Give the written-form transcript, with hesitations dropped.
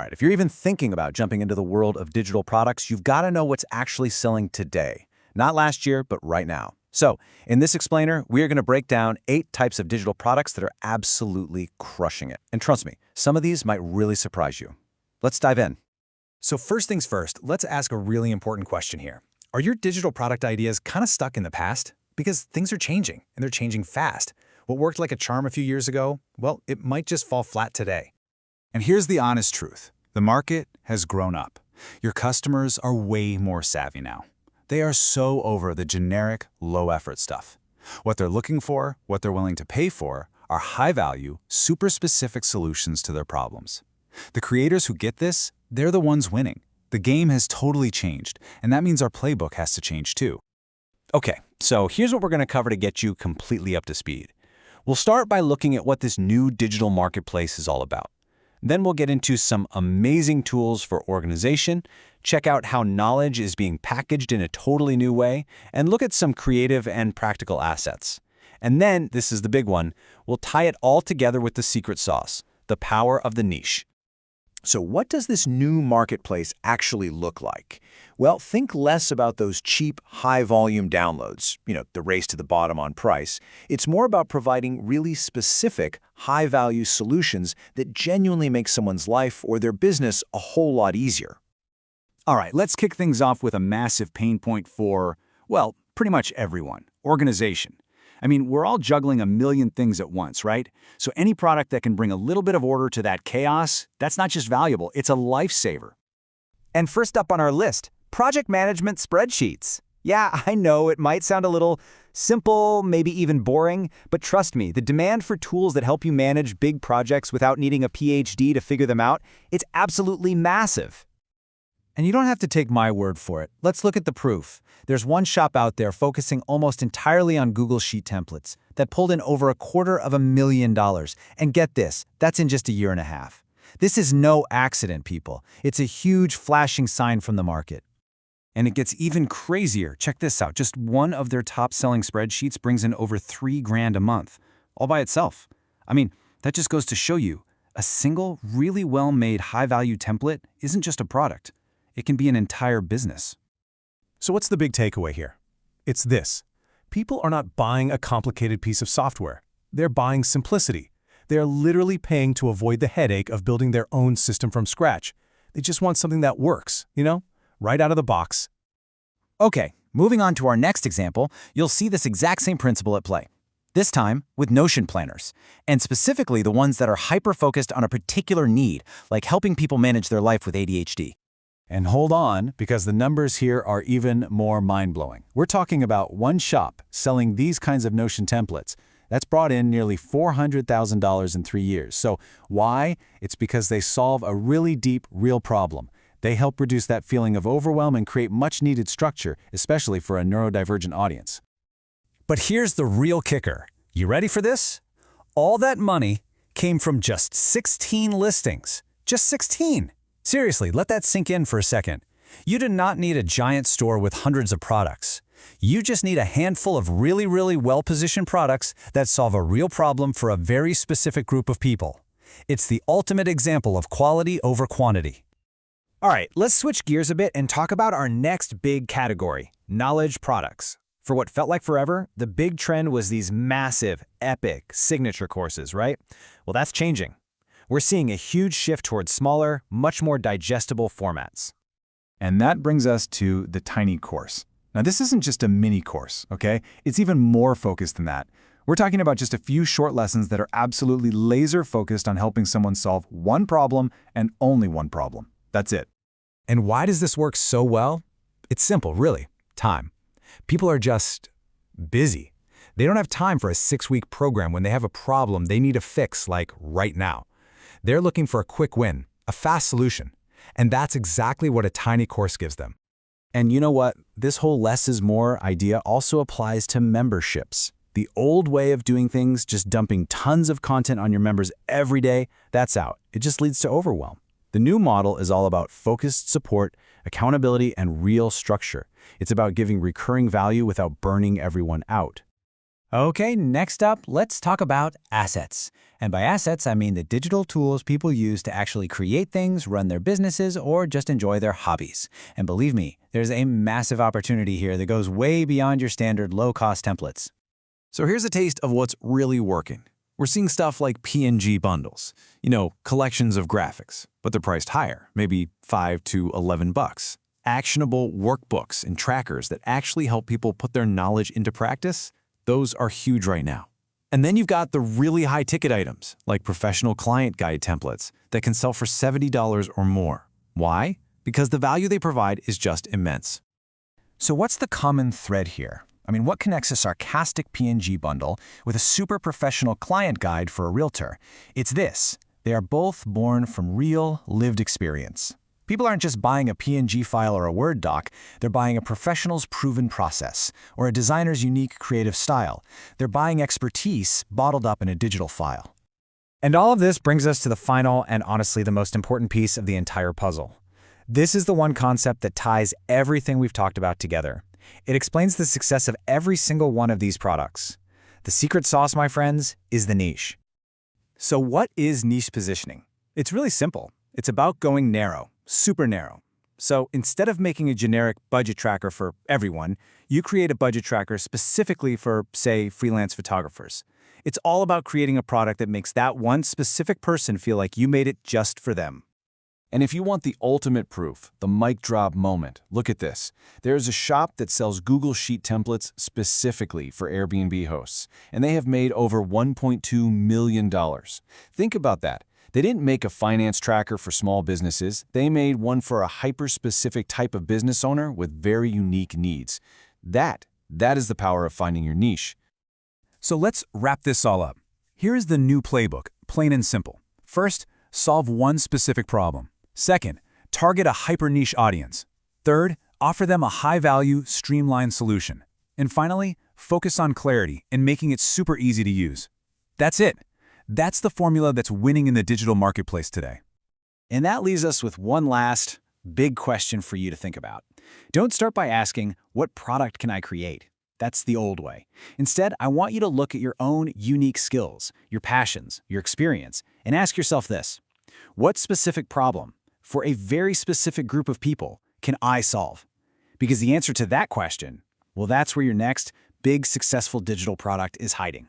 All right, if you're even thinking about jumping into the world of digital products, you've got to know what's actually selling today. Not last year, but right now. So, in this explainer, we are going to break down 8 types of digital products that are absolutely crushing it. And trust me, some of these might really surprise you. Let's dive in. So first things first, let's ask a really important question here. Are your digital product ideas kind of stuck in the past? Because things are changing, and they're changing fast. What worked like a charm a few years ago, well, it might just fall flat today. And here's the honest truth. The market has grown up. Your customers are way more savvy now. They are so over the generic, low-effort stuff. What they're looking for, what they're willing to pay for, are high-value, super specific solutions to their problems. The creators who get this, they're the ones winning. The game has totally changed, and that means our playbook has to change too. Okay, so here's what we're going to cover to get you completely up to speed. We'll start by looking at what this new digital marketplace is all about. Then we'll get into some amazing tools for organization, check out how knowledge is being packaged in a totally new way, and look at some creative and practical assets. And then, this is the big one, we'll tie it all together with the secret sauce, the power of the niche. So what does this new marketplace actually look like? Well, think less about those cheap, high-volume downloads, the race to the bottom on price. It's more about providing really specific, high-value solutions that genuinely make someone's life or their business a whole lot easier. All right, let's kick things off with a massive pain point for, well, pretty much everyone, organization. I mean, we're all juggling a million things at once, right? So any product that can bring a little bit of order to that chaos, that's not just valuable, it's a lifesaver. And first up on our list, project management spreadsheets. Yeah, I know it might sound a little simple, maybe even boring, but trust me, the demand for tools that help you manage big projects without needing a PhD to figure them out, it's absolutely massive. And you don't have to take my word for it. Let's look at the proof. There's one shop out there focusing almost entirely on Google Sheet templates that pulled in over $250,000. And get this, that's in just a year and a half. This is no accident, people. It's a huge flashing sign from the market. And it gets even crazier. Check this out. Just one of their top-selling spreadsheets brings in over $3,000 a month, all by itself. I mean, that just goes to show you, a single, really well-made, high-value template isn't just a product. It can be an entire business. So what's the big takeaway here? It's this. People are not buying a complicated piece of software. They're buying simplicity. They're literally paying to avoid the headache of building their own system from scratch. They just want something that works, right out of the box. Okay, moving on to our next example, you'll see this exact same principle at play. This time with Notion Planners, and specifically the ones that are hyper-focused on a particular need, like helping people manage their life with ADHD. And hold on, because the numbers here are even more mind-blowing. We're talking about one shop selling these kinds of Notion templates. That's brought in nearly $400,000 in 3 years. So why? It's because they solve a really deep, real problem. They help reduce that feeling of overwhelm and create much-needed structure, especially for a neurodivergent audience. But here's the real kicker. You ready for this? All that money came from just 16 listings. Just 16. Seriously, let that sink in for a second. You do not need a giant store with hundreds of products. You just need a handful of really, really well-positioned products that solve a real problem for a very specific group of people. It's the ultimate example of quality over quantity. All right, let's switch gears a bit and talk about our next big category, knowledge products. For what felt like forever, the big trend was these massive, epic signature courses, right? Well, that's changing. We're seeing a huge shift towards smaller, much more digestible formats. And that brings us to the tiny course. Now, this isn't just a mini course, okay? It's even more focused than that. We're talking about just a few short lessons that are absolutely laser-focused on helping someone solve one problem and only one problem. That's it. And why does this work so well? It's simple, really. Time. People are just busy. They don't have time for a 6-week program when they have a problem they need to fix, like right now. They're looking for a quick win, a fast solution. And that's exactly what a tiny course gives them. And you know what? This whole less is more idea also applies to memberships. The old way of doing things, just dumping tons of content on your members every day, that's out. It just leads to overwhelm. The new model is all about focused support, accountability, and real structure. It's about giving recurring value without burning everyone out. Okay, next up, let's talk about assets. And by assets, I mean the digital tools people use to actually create things, run their businesses, or just enjoy their hobbies. And believe me, there's a massive opportunity here that goes way beyond your standard low-cost templates. So here's a taste of what's really working. We're seeing stuff like PNG Bundles, collections of graphics, but they're priced higher, maybe $5 to $11. Actionable workbooks and trackers that actually help people put their knowledge into practice, those are huge right now. And then you've got the really high-ticket items, like professional client guide templates that can sell for $70 or more. Why? Because the value they provide is just immense. So what's the common thread here? I mean, what connects a sarcastic PNG bundle with a super professional client guide for a realtor? It's this. They are both born from real, lived experience. People aren't just buying a PNG file or a Word doc, they're buying a professional's proven process or a designer's unique creative style. They're buying expertise bottled up in a digital file. And all of this brings us to the final and honestly the most important piece of the entire puzzle. This is the one concept that ties everything we've talked about together. It explains the success of every single one of these products. The secret sauce, my friends, is the niche. So what is niche positioning? It's really simple. It's about going narrow. Super narrow. So instead of making a generic budget tracker for everyone, you create a budget tracker specifically for, say, freelance photographers. It's all about creating a product that makes that one specific person feel like you made it just for them. And if you want the ultimate proof, the mic drop moment, look at this. There's a shop that sells Google Sheet templates specifically for Airbnb hosts, and they have made over $1.2 million. Think about that. They didn't make a finance tracker for small businesses. They made one for a hyper-specific type of business owner with very unique needs. That is the power of finding your niche. So let's wrap this all up. Here is the new playbook, plain and simple. First, solve one specific problem. Second, target a hyper-niche audience. Third, offer them a high-value, streamlined solution. And finally, focus on clarity and making it super easy to use. That's it. That's the formula that's winning in the digital marketplace today. And that leaves us with one last big question for you to think about. Don't start by asking, what product can I create? That's the old way. Instead, I want you to look at your own unique skills, your passions, your experience, and ask yourself this. What specific problem, for a very specific group of people, can I solve? Because the answer to that question, well, that's where your next big successful digital product is hiding.